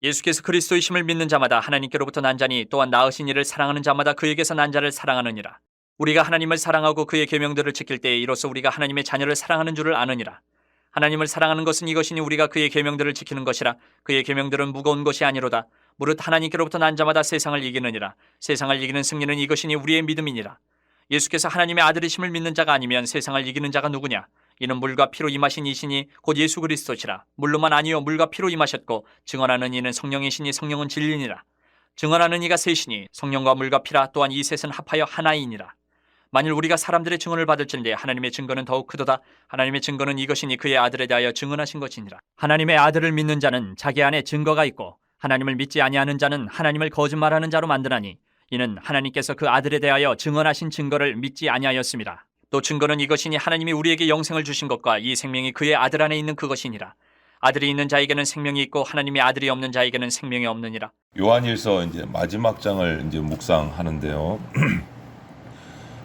예수께서 그리스도이심을 믿는 자마다 하나님께로부터 난 자니 또한 낳으신 이를 사랑하는 자마다 그에게서 난 자를 사랑하느니라. 우리가 하나님을 사랑하고 그의 계명들을 지킬 때에 이로써 우리가 하나님의 자녀를 사랑하는 줄을 아느니라. 하나님을 사랑하는 것은 이것이니 우리가 그의 계명들을 지키는 것이라. 그의 계명들은 무거운 것이 아니로다. 무릇 하나님께로부터 난 자마다 세상을 이기느니라. 세상을 이기는 승리는 이것이니 우리의 믿음이니라. 예수께서 하나님의 아들이심을 믿는 자가 아니면 세상을 이기는 자가 누구냐? 이는 물과 피로 임하신 이시니 곧 예수 그리스도시라. 물로만 아니요 물과 피로 임하셨고 증언하는 이는 성령이시니 성령은 진리니라. 증언하는 이가 셋이니 성령과 물과 피라. 또한 이 셋은 합하여 하나이니라. 만일 우리가 사람들의 증언을 받을진대 하나님의 증거는 더욱 크도다. 하나님의 증거는 이것이니 그의 아들에 대하여 증언하신 것이니라. 하나님의 아들을 믿는 자는 자기 안에 증거가 있고 하나님을 믿지 아니하는 자는 하나님을 거짓말하는 자로 만드나니 이는 하나님께서 그 아들에 대하여 증언하신 증거를 믿지 아니하였습니다. 또 증거는 이것이니 하나님이 우리에게 영생을 주신 것과 이 생명이 그의 아들 안에 있는 그것이니라. 아들이 있는 자에게는 생명이 있고 하나님의 아들이 없는 자에게는 생명이 없느니라. 요한일서 이제 마지막 장을 이제 묵상하는데요.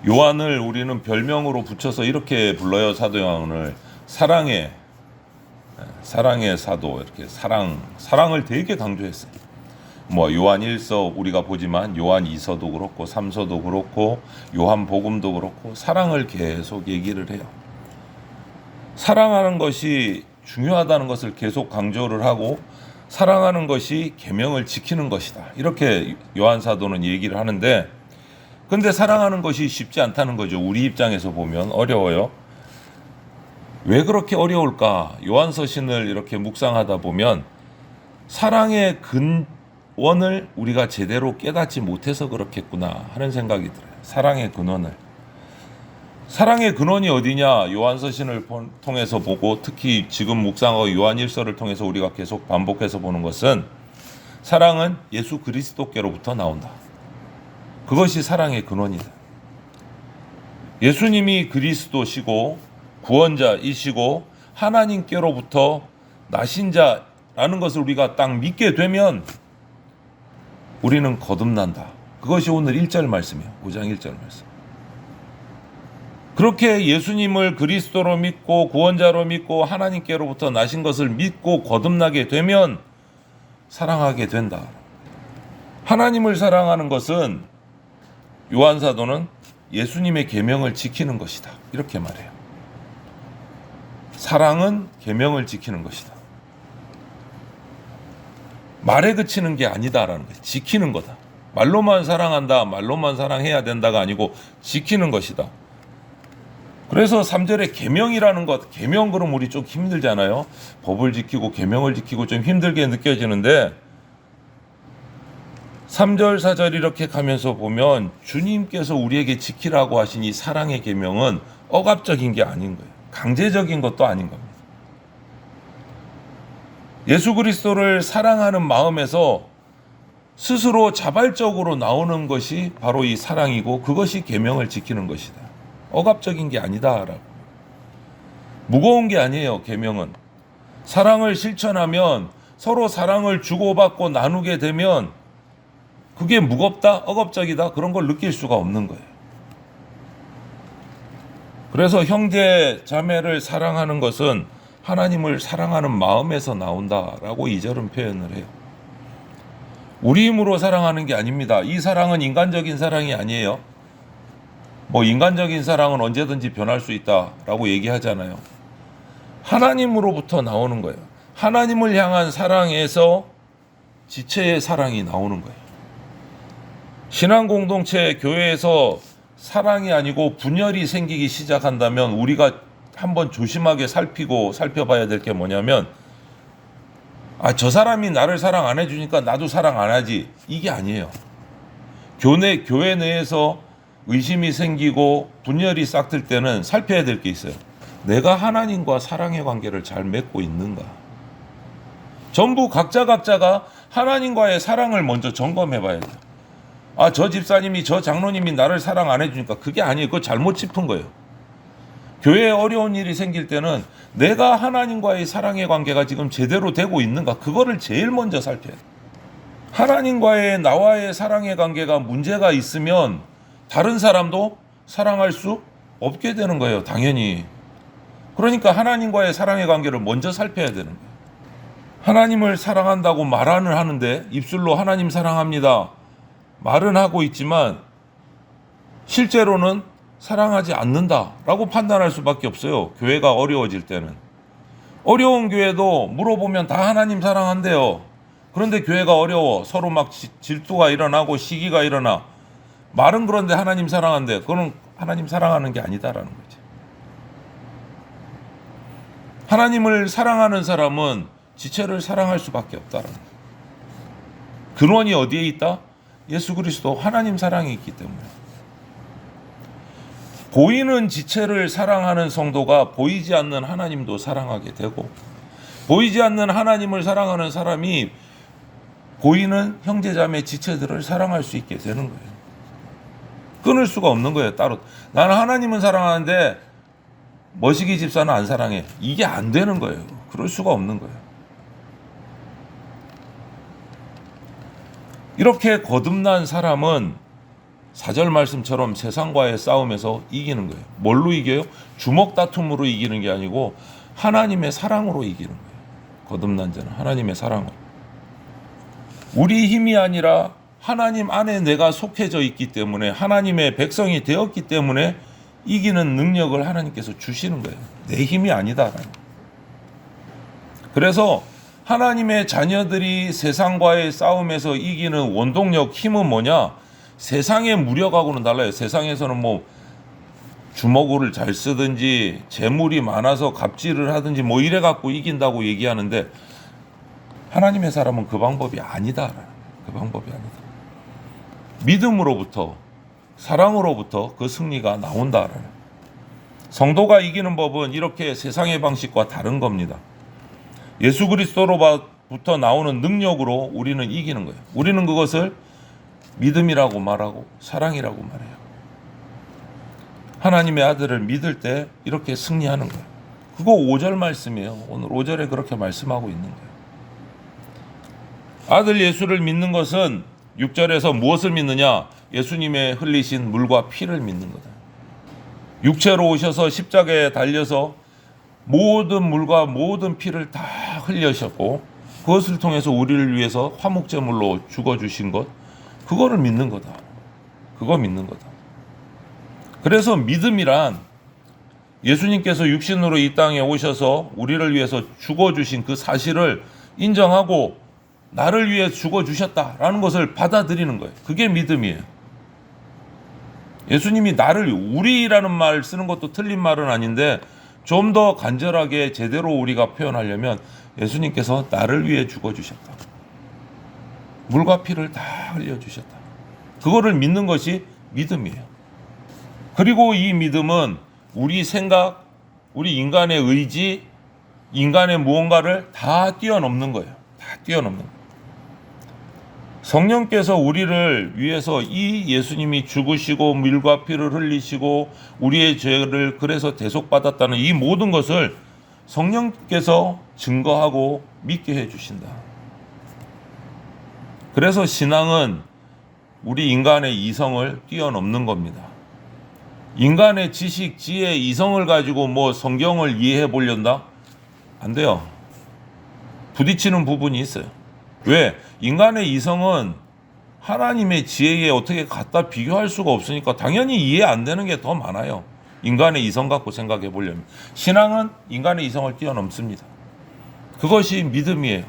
요한을 우리는 별명으로 붙여서 이렇게 불러요. 사도 요한을 사랑의 사도, 이렇게 사랑을 되게 강조했어요. 뭐 요한 1서 우리가 보지만 요한 2서도 그렇고 3서도 그렇고 요한 복음도 그렇고 사랑을 계속 얘기를 해요. 사랑하는 것이 중요하다는 것을 계속 강조를 하고 사랑하는 것이 계명을 지키는 것이다. 이렇게 요한 사도는 얘기를 하는데, 근데 사랑하는 것이 쉽지 않다는 거죠. 우리 입장에서 보면 어려워요. 왜 그렇게 어려울까? 요한 서신을 이렇게 묵상하다 보면 사랑의 근원을 우리가 제대로 깨닫지 못해서 그렇겠구나 하는 생각이 들어요. 사랑의 근원을. 사랑의 근원이 어디냐? 요한 서신을 통해서 보고 특히 지금 묵상하고 요한 1서를 통해서 우리가 계속 반복해서 보는 것은 사랑은 예수 그리스도께로부터 나온다. 그것이 사랑의 근원이다. 예수님이 그리스도시고 구원자이시고 하나님께로부터 나신 자라는 것을 우리가 딱 믿게 되면 우리는 거듭난다. 그것이 오늘 1절 말씀이에요. 5장 1절 말씀. 그렇게 예수님을 그리스도로 믿고 구원자로 믿고 하나님께로부터 나신 것을 믿고 거듭나게 되면 사랑하게 된다. 하나님을 사랑하는 것은 요한 사도는 예수님의 계명을 지키는 것이다. 이렇게 말해요. 사랑은 계명을 지키는 것이다. 말에 그치는 게 아니다라는 거예요. 지키는 거다. 말로만 사랑한다, 말로만 사랑해야 된다가 아니고 지키는 것이다. 그래서 3절에 계명이라는 것, 계명 그럼 우리 좀 힘들잖아요. 법을 지키고 계명을 지키고 좀 힘들게 느껴지는데 3절, 4절 이렇게 가면서 보면 주님께서 우리에게 지키라고 하신 이 사랑의 계명은 억압적인 게 아닌 거예요. 강제적인 것도 아닌 겁니다. 예수 그리스도를 사랑하는 마음에서 스스로 자발적으로 나오는 것이 바로 이 사랑이고 그것이 계명을 지키는 것이다. 억압적인 게 아니다라고. 무거운 게 아니에요. 계명은. 사랑을 실천하면 서로 사랑을 주고받고 나누게 되면 그게 무겁다, 억압적이다 그런 걸 느낄 수가 없는 거예요. 그래서 형제 자매를 사랑하는 것은 하나님을 사랑하는 마음에서 나온다라고 2절은 표현을 해요. 우리 힘으로 사랑하는 게 아닙니다. 이 사랑은 인간적인 사랑이 아니에요. 뭐 인간적인 사랑은 언제든지 변할 수 있다라고 얘기하잖아요. 하나님으로부터 나오는 거예요. 하나님을 향한 사랑에서 지체의 사랑이 나오는 거예요. 신앙 공동체 교회에서 사랑이 아니고 분열이 생기기 시작한다면 우리가 한번 조심하게 살펴봐야 될 게 뭐냐면 저 사람이 나를 사랑 안 해주니까 나도 사랑 안 하지, 이게 아니에요. 교회 내에서 의심이 생기고 분열이 싹틀 때는 살펴야 될 게 있어요. 내가 하나님과 사랑의 관계를 잘 맺고 있는가. 전부 각자가 하나님과의 사랑을 먼저 점검해 봐야 돼요. 저 집사님이 저 장로님이 나를 사랑 안 해주니까 그게 아니에요. 그거 잘못 짚은 거예요. 교회에 어려운 일이 생길 때는 내가 하나님과의 사랑의 관계가 지금 제대로 되고 있는가, 그거를 제일 먼저 살펴야 돼요. 하나님과의 나와의 사랑의 관계가 문제가 있으면 다른 사람도 사랑할 수 없게 되는 거예요. 당연히. 그러니까 하나님과의 사랑의 관계를 먼저 살펴야 되는 거예요. 하나님을 사랑한다고 말은 하는데 입술로 하나님 사랑합니다 말은 하고 있지만 실제로는 사랑하지 않는다라고 판단할 수밖에 없어요. 교회가 어려워질 때는. 어려운 교회도 물어보면 다 하나님 사랑한대요. 그런데 교회가 어려워. 서로 막 질투가 일어나고 시기가 일어나. 말은 그런데 하나님 사랑한대. 그건 하나님 사랑하는 게 아니다라는 거지. 하나님을 사랑하는 사람은 지체를 사랑할 수밖에 없다라는 거예요. 근원이 어디에 있다? 예수 그리스도 하나님 사랑이 있기 때문에. 보이는 지체를 사랑하는 성도가 보이지 않는 하나님도 사랑하게 되고, 보이지 않는 하나님을 사랑하는 사람이 보이는 형제자매 지체들을 사랑할 수 있게 되는 거예요. 끊을 수가 없는 거예요. 따로 나는 하나님은 사랑하는데 머시기 집사는 안 사랑해. 이게 안 되는 거예요. 그럴 수가 없는 거예요. 이렇게 거듭난 사람은 4절 말씀처럼 세상과의 싸움에서 이기는 거예요. 뭘로 이겨요? 주먹 다툼으로 이기는 게 아니고 하나님의 사랑으로 이기는 거예요. 거듭난 자는 하나님의 사랑으로. 우리 힘이 아니라 하나님 안에 내가 속해져 있기 때문에, 하나님의 백성이 되었기 때문에 이기는 능력을 하나님께서 주시는 거예요. 내 힘이 아니다. 그래서 하나님의 자녀들이 세상과의 싸움에서 이기는 원동력, 힘은 뭐냐? 세상의 무력하고는 달라요. 세상에서는 뭐 주먹을 잘 쓰든지 재물이 많아서 갑질을 하든지 뭐 이래 갖고 이긴다고 얘기하는데, 하나님의 사람은 그 방법이 아니다. 그 방법이 아니다. 믿음으로부터, 사랑으로부터 그 승리가 나온다. 성도가 이기는 법은 이렇게 세상의 방식과 다른 겁니다. 예수 그리스도로부터 나오는 능력으로 우리는 이기는 거예요. 우리는 그것을 믿음이라고 말하고 사랑이라고 말해요. 하나님의 아들을 믿을 때 이렇게 승리하는 거예요. 그거 5절 말씀이에요. 오늘 5절에 그렇게 말씀하고 있는 거예요. 아들 예수를 믿는 것은 6절에서 무엇을 믿느냐? 예수님의 흘리신 물과 피를 믿는 거다. 육체로 오셔서 십자가에 달려서 모든 물과 모든 피를 다 흘리셨고, 그것을 통해서 우리를 위해서 화목제물로 죽어주신 것, 그거를 믿는 거다. 그거 믿는 거다. 그래서 믿음이란 예수님께서 육신으로 이 땅에 오셔서 우리를 위해서 죽어주신 그 사실을 인정하고 나를 위해 죽어주셨다라는 것을 받아들이는 거예요. 그게 믿음이에요. 예수님이 나를, 우리라는 말 쓰는 것도 틀린 말은 아닌데 좀 더 간절하게 제대로 우리가 표현하려면 예수님께서 나를 위해 죽어주셨다. 물과 피를 다 흘려주셨다. 그거를 믿는 것이 믿음이에요. 그리고 이 믿음은 우리 생각, 우리 인간의 의지, 인간의 무언가를 다 뛰어넘는 거예요. 다 뛰어넘는 거예요. 성령께서 우리를 위해서 이 예수님이 죽으시고 물과 피를 흘리시고 우리의 죄를 그래서 대속받았다는 이 모든 것을 성령께서 증거하고 믿게 해주신다. 그래서 신앙은 우리 인간의 이성을 뛰어넘는 겁니다. 인간의 지식, 지혜, 이성을 가지고 뭐 성경을 이해해 보려다? 안 돼요. 부딪히는 부분이 있어요. 왜? 인간의 이성은 하나님의 지혜에 어떻게 갖다 비교할 수가 없으니까 당연히 이해 안 되는 게 더 많아요. 인간의 이성 갖고 생각해 보려면. 신앙은 인간의 이성을 뛰어넘습니다. 그것이 믿음이에요.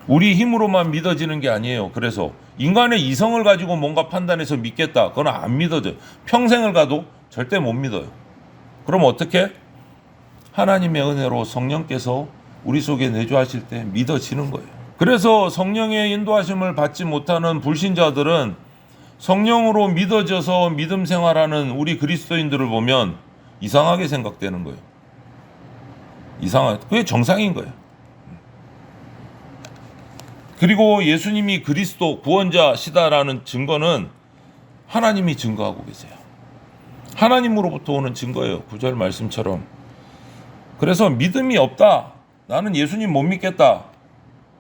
우리 힘으로만 믿어지는 게 아니에요. 그래서 인간의 이성을 가지고 뭔가 판단해서 믿겠다, 그건 안 믿어져요. 평생을 가도 절대 못 믿어요. 그럼 어떻게? 하나님의 은혜로 성령께서 우리 속에 내주하실 때 믿어지는 거예요. 그래서 성령의 인도하심을 받지 못하는 불신자들은 성령으로 믿어져서 믿음 생활하는 우리 그리스도인들을 보면 이상하게 생각되는 거예요. 이상하게. 그게 정상인 거예요. 그리고 예수님이 그리스도 구원자시다라는 증거는 하나님이 증거하고 계세요. 하나님으로부터 오는 증거예요. 9절 말씀처럼. 그래서 믿음이 없다, 나는 예수님 못 믿겠다,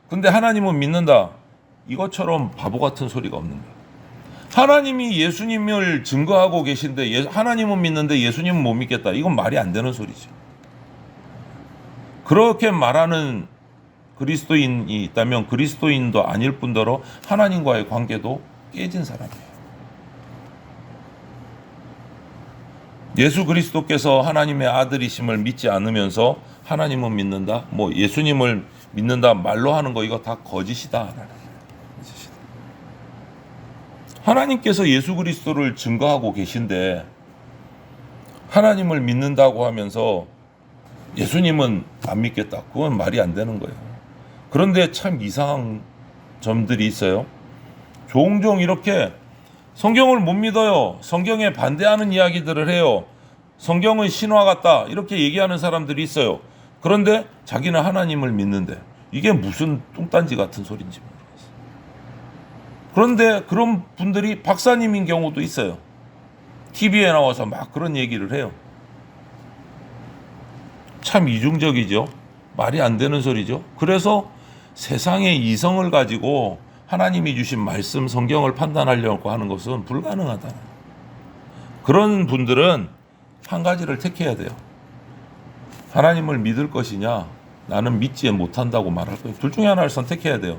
근데 하나님은 믿는다, 이것처럼 바보 같은 소리가 없는 거예요. 하나님이 예수님을 증거하고 계신데 하나님은 믿는데 예수님은 못 믿겠다, 이건 말이 안 되는 소리죠. 그렇게 말하는 그리스도인이 있다면 그리스도인도 아닐 뿐더러 하나님과의 관계도 깨진 사람이에요. 예수 그리스도께서 하나님의 아들이심을 믿지 않으면서 하나님은 믿는다, 예수님을 믿는다 말로 하는 거 이거 다 거짓이다. 하나님께서 예수 그리스도를 증거하고 계신데 하나님을 믿는다고 하면서 예수님은 안 믿겠다. 그건 말이 안 되는 거예요. 그런데 참 이상한 점들이 있어요. 종종 이렇게 성경을 못 믿어요. 성경에 반대하는 이야기들을 해요. 성경은 신화 같다. 이렇게 얘기하는 사람들이 있어요. 그런데 자기는 하나님을 믿는데 이게 무슨 뚱딴지 같은 소린지 모르겠어요. 그런데 그런 분들이 박사님인 경우도 있어요. TV에 나와서 막 그런 얘기를 해요. 참 이중적이죠. 말이 안 되는 소리죠. 그래서 세상의 이성을 가지고 하나님이 주신 말씀, 성경을 판단하려고 하는 것은 불가능하다. 그런 분들은 한 가지를 택해야 돼요. 하나님을 믿을 것이냐, 나는 믿지 못한다고 말할 거예요. 둘 중에 하나를 선택해야 돼요.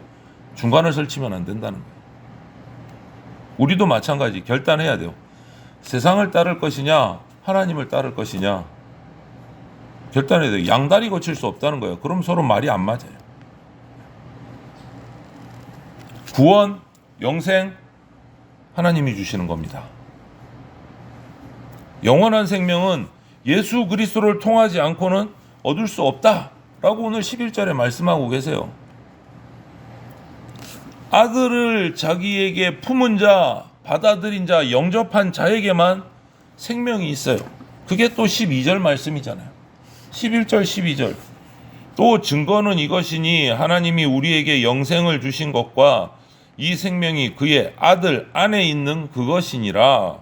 중간을 설치면 안 된다는 거예요. 우리도 마찬가지 결단해야 돼요. 세상을 따를 것이냐, 하나님을 따를 것이냐 결단해야 돼요. 양다리 거칠 수 없다는 거예요. 그럼 서로 말이 안 맞아요. 구원, 영생 하나님이 주시는 겁니다. 영원한 생명은 예수 그리스도를 통하지 않고는 얻을 수 없다라고 오늘 11절에 말씀하고 계세요. 아들을 자기에게 품은 자, 받아들인 자, 영접한 자에게만 생명이 있어요. 그게 또 12절 말씀이잖아요. 11절 12절 또 증거는 이것이니 하나님이 우리에게 영생을 주신 것과 이 생명이 그의 아들 안에 있는 그것이니라.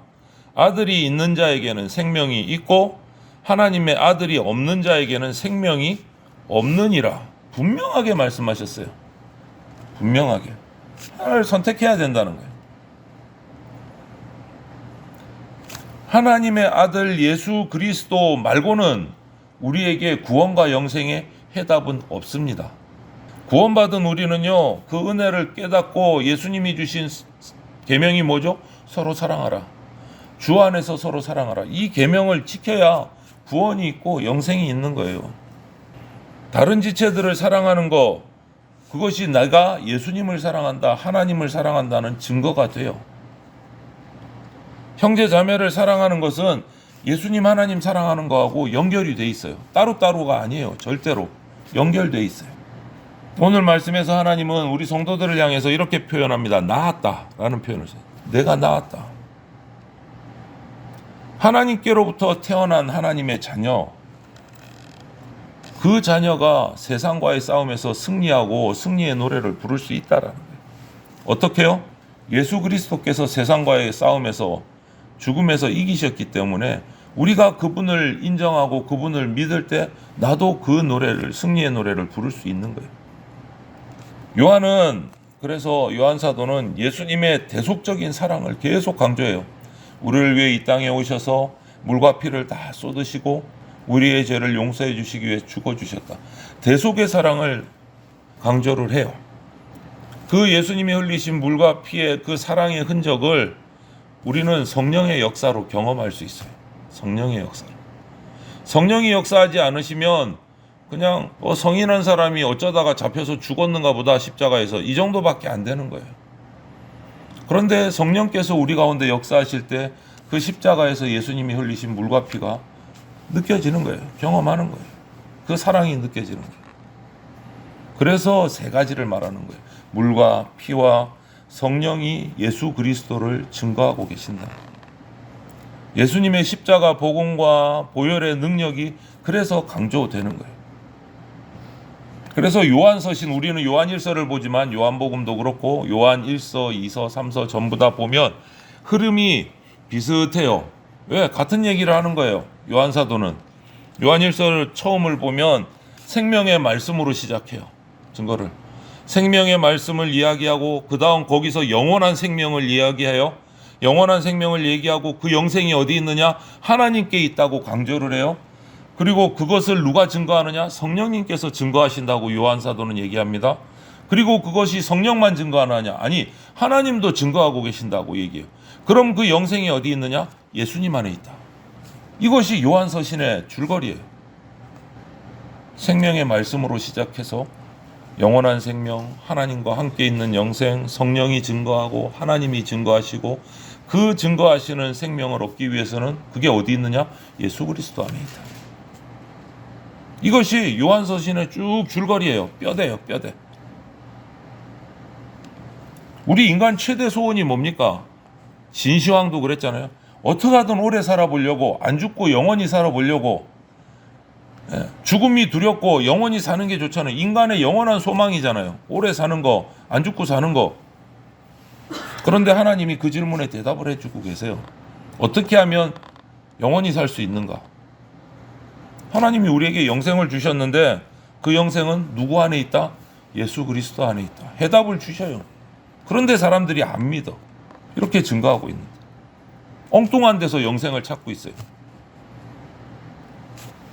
아들이 있는 자에게는 생명이 있고 하나님의 아들이 없는 자에게는 생명이 없느니라. 분명하게 말씀하셨어요. 분명하게 하나를 선택해야 된다는 거예요. 하나님의 아들 예수 그리스도 말고는 우리에게 구원과 영생의 해답은 없습니다. 구원받은 우리는요, 그 은혜를 깨닫고 예수님이 주신 계명이 뭐죠? 서로 사랑하라. 주 안에서 서로 사랑하라. 이 계명을 지켜야 구원이 있고 영생이 있는 거예요. 다른 지체들을 사랑하는 거, 그것이 내가 예수님을 사랑한다, 하나님을 사랑한다는 증거가 돼요. 형제 자매를 사랑하는 것은 예수님 하나님 사랑하는 거하고 연결이 돼 있어요. 따로따로가 아니에요. 절대로 연결돼 있어요. 오늘 말씀에서 하나님은 우리 성도들을 향해서 이렇게 표현합니다. 낳았다 라는 표현을 써요. 내가 낳았다. 하나님께로부터 태어난 하나님의 자녀, 그 자녀가 세상과의 싸움에서 승리하고 승리의 노래를 부를 수 있다라는 거예요. 어떻게요? 예수 그리스도께서 세상과의 싸움에서 죽음에서 이기셨기 때문에 우리가 그분을 인정하고 그분을 믿을 때 나도 그 노래를, 승리의 노래를 부를 수 있는 거예요. 요한은, 그래서 요한 사도는 예수님의 대속적인 사랑을 계속 강조해요. 우리를 위해 이 땅에 오셔서 물과 피를 다 쏟으시고 우리의 죄를 용서해 주시기 위해 죽어주셨다. 대속의 사랑을 강조를 해요. 그 예수님이 흘리신 물과 피의 그 사랑의 흔적을 우리는 성령의 역사로 경험할 수 있어요. 성령의 역사로. 성령이 역사하지 않으시면 그냥 성인한 사람이 어쩌다가 잡혀서 죽었는가 보다 십자가에서 이 정도밖에 안 되는 거예요. 그런데 성령께서 우리 가운데 역사하실 때 그 십자가에서 예수님이 흘리신 물과 피가 느껴지는 거예요. 경험하는 거예요. 그 사랑이 느껴지는 거예요. 그래서 세 가지를 말하는 거예요. 물과 피와 성령이 예수 그리스도를 증거하고 계신다. 예수님의 십자가 복음과 보혈의 능력이 그래서 강조되는 거예요. 그래서 요한서신, 우리는 요한 1서를 보지만 요한복음도 그렇고 요한 1서, 2서, 3서 전부 다 보면 흐름이 비슷해요. 왜? 같은 얘기를 하는 거예요. 요한 사도는 요한 1서를 처음을 보면 생명의 말씀으로 시작해요. 증거를. 생명의 말씀을 이야기하고 그 다음 거기서 영원한 생명을 이야기해요. 영원한 생명을 얘기하고 그 영생이 어디 있느냐? 하나님께 있다고 강조를 해요. 그리고 그것을 누가 증거하느냐? 성령님께서 증거하신다고 요한 사도는 얘기합니다. 그리고 그것이 성령만 증거하느냐? 아니, 하나님도 증거하고 계신다고 얘기해요. 그럼 그 영생이 어디 있느냐? 예수님 안에 있다. 이것이 요한 서신의 줄거리예요. 생명의 말씀으로 시작해서 영원한 생명, 하나님과 함께 있는 영생, 성령이 증거하고 하나님이 증거하시고 그 증거하시는 생명을 얻기 위해서는 그게 어디 있느냐? 예수 그리스도 안에 있다. 이것이 요한서신의 쭉 줄거리예요. 뼈대예요, 뼈대. 우리 인간 최대 소원이 뭡니까? 진시황도 그랬잖아요. 어떻게 하든 오래 살아보려고, 안 죽고 영원히 살아보려고. 죽음이 두렵고 영원히 사는 게 좋잖아요. 인간의 영원한 소망이잖아요. 오래 사는 거, 안 죽고 사는 거. 그런데 하나님이 그 질문에 대답을 해주고 계세요. 어떻게 하면 영원히 살 수 있는가? 하나님이 우리에게 영생을 주셨는데 그 영생은 누구 안에 있다? 예수 그리스도 안에 있다. 해답을 주셔요. 그런데 사람들이 안 믿어. 이렇게 증거하고 있는데 엉뚱한 데서 영생을 찾고 있어요.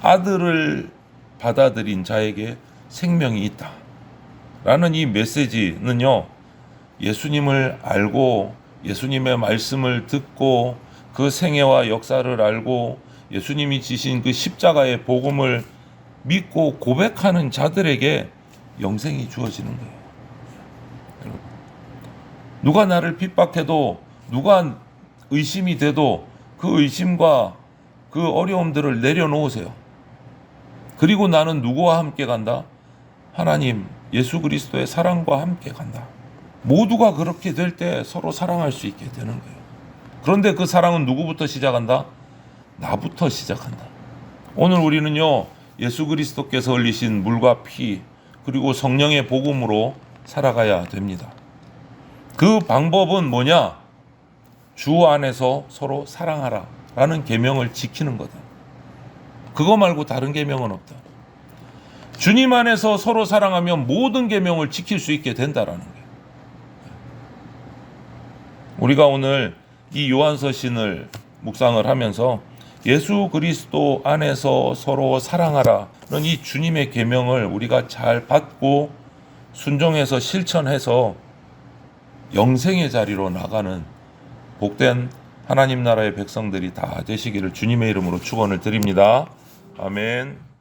아들을 받아들인 자에게 생명이 있다 라는 이 메시지는요, 예수님을 알고 예수님의 말씀을 듣고 그 생애와 역사를 알고 예수님이 지신 그 십자가의 복음을 믿고 고백하는 자들에게 영생이 주어지는 거예요. 여러분, 누가 나를 핍박해도, 누가 의심이 돼도 그 의심과 그 어려움들을 내려놓으세요. 그리고 나는 누구와 함께 간다? 하나님, 예수 그리스도의 사랑과 함께 간다. 모두가 그렇게 될 때 서로 사랑할 수 있게 되는 거예요. 그런데 그 사랑은 누구부터 시작한다? 나부터 시작한다. 오늘 우리는요, 예수 그리스도께서 흘리신 물과 피 그리고 성령의 복음으로 살아가야 됩니다. 그 방법은 뭐냐? 주 안에서 서로 사랑하라 라는 계명을 지키는 거다. 그거 말고 다른 계명은 없다. 주님 안에서 서로 사랑하면 모든 계명을 지킬 수 있게 된다라는 거예요. 우리가 오늘 이 요한서신을 묵상을 하면서 예수 그리스도 안에서 서로 사랑하라는 이 주님의 계명을 우리가 잘 받고 순종해서 실천해서 영생의 자리로 나가는 복된 하나님 나라의 백성들이 다 되시기를 주님의 이름으로 축원을 드립니다. 아멘.